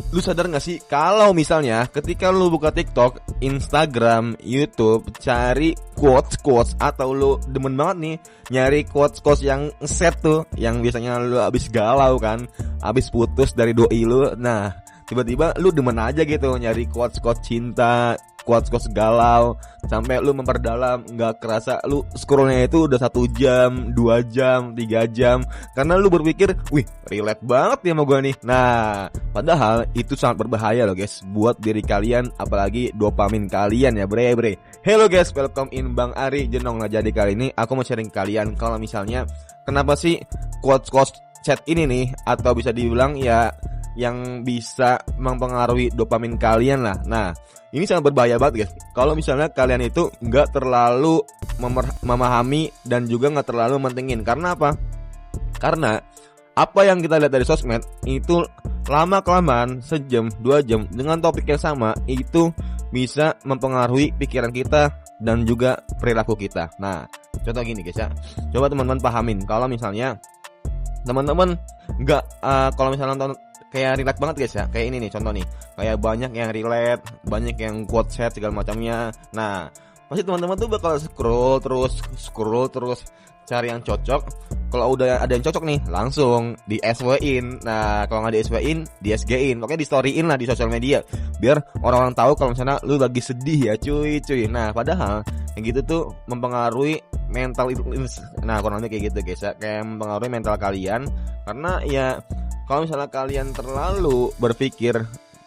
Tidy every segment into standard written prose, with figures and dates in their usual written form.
Lu sadar gak sih kalau misalnya ketika lu buka TikTok, Instagram, YouTube, cari quotes atau lu demen banget nih nyari quotes yang set tuh, yang biasanya lu abis galau kan, abis putus dari doi lu. Nah, tiba-tiba lu demen aja gitu nyari quotes cinta, quotes galau, sampai lu memperdalam, nggak kerasa lu scrollnya itu udah 1 jam, 2 jam, 3 jam, karena lu berpikir, wih relate banget ya sama gue nih. Nah, padahal itu sangat berbahaya loh guys buat diri kalian, apalagi dopamin kalian ya bre. Hello guys, welcome in Bang Ari Jenong. Nah, jadi kali ini aku mau sharing ke kalian kalau misalnya kenapa sih quotes chat ini nih, atau bisa dibilang ya yang bisa mempengaruhi dopamin kalian lah. Nah, ini sangat berbahaya banget guys kalau misalnya kalian itu nggak terlalu memahami dan juga nggak terlalu mentingin. Karena apa? Karena apa yang kita lihat dari sosmed itu lama-kelamaan, sejam, 2 jam dengan topik yang sama, itu bisa mempengaruhi pikiran kita dan juga perilaku kita. Nah, contoh gini guys ya, coba teman-teman pahamin kalau misalnya teman-teman nggak kalau misalnya nonton kayak relate banget guys ya, kayak ini nih contoh nih, kayak banyak yang relate, banyak yang quote set segala macamnya. Nah, pasti teman-teman tuh bakal scroll terus cari yang cocok. Kalau udah ada yang cocok nih, langsung di SW-in. Nah, kalau nggak di SW-in, di SG-in, pokoknya di story-in lah di sosial media, biar orang-orang tahu kalau misalnya lu lagi sedih ya cuy. Nah, padahal yang gitu tuh mempengaruhi mental itu. Nah, kurang lebih kayak gitu guys ya, kayak mempengaruhi mental kalian. Karena ya kalau misalnya kalian terlalu berpikir,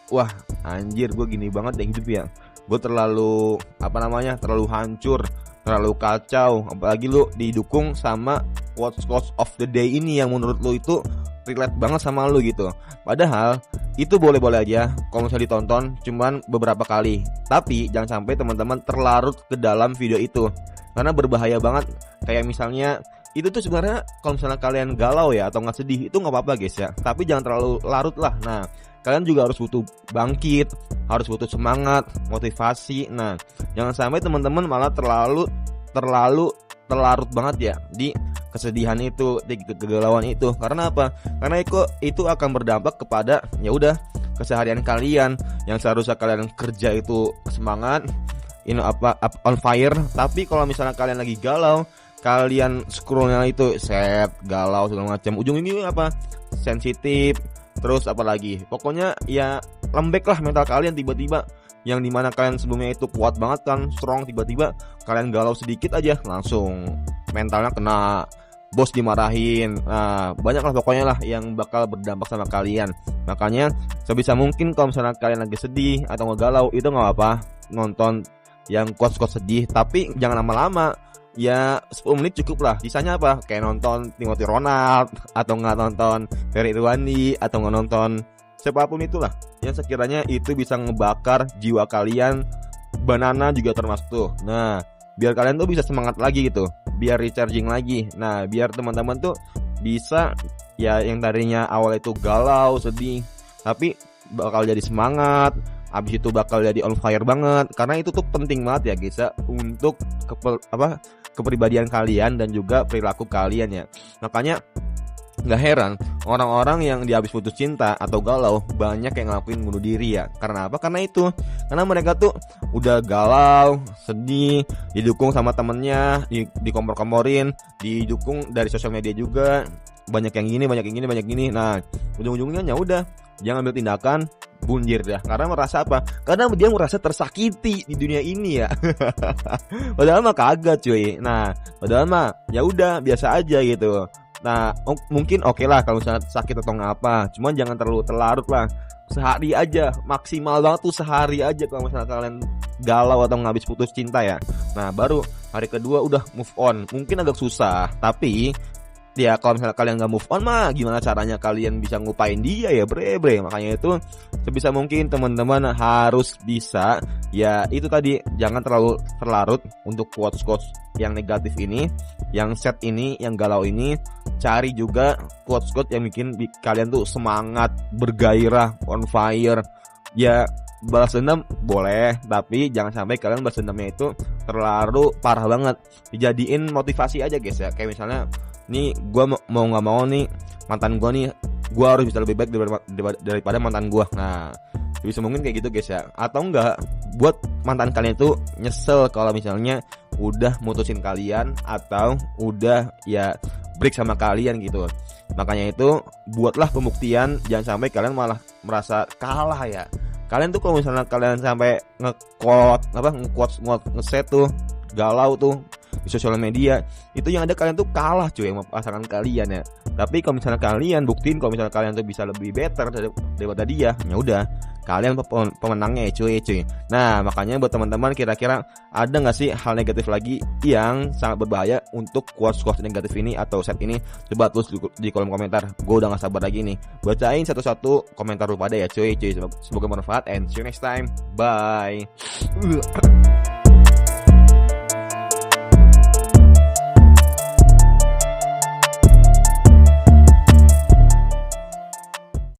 wah anjir gue gini banget ya hidup ya, gue terlalu terlalu hancur, terlalu kacau, apalagi lu didukung sama quotes of the day ini yang menurut lu itu relate banget sama lu gitu. Padahal itu boleh-boleh aja kalau misalnya ditonton cuman beberapa kali, tapi jangan sampai teman-teman terlarut ke dalam video itu, karena berbahaya banget. Kayak misalnya itu tuh sebenarnya kalau misalnya kalian galau ya atau nggak sedih, itu nggak apa-apa guys ya, tapi jangan terlalu larut lah. Nah, kalian juga harus butuh bangkit, harus butuh semangat, motivasi. Nah, jangan sampai teman-teman malah terlalu terlarut banget ya di kesedihan itu, di kegalauan itu. Karena apa? Karena itu akan berdampak kepada ya udah keseharian kalian yang seharusnya kalian kerja itu semangat, up on fire. Tapi kalau misalnya kalian lagi galau, kalian scrollnya itu set, galau segala macam, ujung ini apa? Sensitif, terus apalagi, pokoknya ya lembek lah mental kalian tiba-tiba. Yang dimana kalian sebelumnya itu kuat banget kan, strong, tiba-tiba kalian galau sedikit aja langsung mentalnya kena, bos dimarahin. Nah, banyak lah pokoknya lah yang bakal berdampak sama kalian. Makanya sebisa mungkin kalau misalnya kalian lagi sedih atau ngegalau, itu gak apa-apa nonton yang quotes sedih, tapi jangan lama-lama. Ya 10 menit cukup lah. Sisanya apa? Kayak nonton Timothy Ronald, atau nggak nonton Ferry Irwandi, atau nggak nonton siapapun itulah yang sekiranya itu bisa ngebakar jiwa kalian. Banana juga termasuk tuh. Nah, biar kalian tuh bisa semangat lagi gitu, biar recharging lagi. Nah, biar teman-teman tuh bisa ya yang tadinya awal itu galau, sedih, tapi bakal jadi semangat. Abis itu bakal jadi on fire banget. Karena itu tuh penting banget ya guys ya, untuk kepribadian kalian dan juga perilaku kalian ya. Makanya gak heran orang-orang yang habis putus cinta atau galau banyak yang ngelakuin bunuh diri ya. Karena apa? Karena karena mereka tuh udah galau, sedih, didukung sama temennya, dikompor-komporin, didukung dari sosial media juga, banyak yang gini. Nah, ujung-ujungnya ya udah, jangan ambil tindakan, bunjir dah. Karena merasa apa? Karena dia merasa tersakiti di dunia ini ya. Padahal mah kagak cuy. Nah, padahal mah ya udah biasa aja gitu. Nah, mungkin oke lah kalau misalnya sakit atau ngapa, cuman jangan terlalu terlarut lah. Sehari aja, maksimal banget tuh sehari aja kalau misalnya kalian galau atau ngabis putus cinta ya. Nah, baru hari kedua udah move on. Mungkin agak susah, tapi ya kalau misalnya kalian gak move on mah, gimana caranya kalian bisa ngupain dia ya bre. Makanya itu sebisa mungkin teman-teman harus bisa ya itu tadi, jangan terlalu terlarut untuk quotes yang negatif ini, yang set ini, yang galau ini. Cari juga quotes yang bikin kalian tuh semangat, bergairah, on fire. Ya balas dendam boleh, tapi jangan sampai kalian balas dendamnya itu terlalu parah banget. Dijadiin motivasi aja guys ya. Kayak misalnya nih, gue mau nggak mau nih, mantan gue nih gue harus bisa lebih baik daripada mantan gue. Nah, bisa mungkin kayak gitu guys ya. Atau enggak, buat mantan kalian itu nyesel kalau misalnya udah mutusin kalian atau udah ya break sama kalian gitu. Makanya itu buatlah pembuktian, jangan sampai kalian malah merasa kalah ya. Kalian tuh kalau misalnya kalian sampai nge-set tuh galau tuh di sosial media, itu yang ada kalian tuh kalah cuy sama pasangan kalian ya. Tapi kalau misalnya kalian buktiin kalau misalnya kalian tuh bisa lebih better daripada dia, ya udah kalian pemenangnya ya cuy. Nah, makanya buat teman-teman, kira-kira ada nggak sih hal negatif lagi yang sangat berbahaya untuk quotes negatif ini atau set ini? Coba tulis di kolom komentar. Gue udah nggak sabar lagi nih bacain satu-satu komentar lu pada ya cuy. Semoga bermanfaat and see you next time. Bye.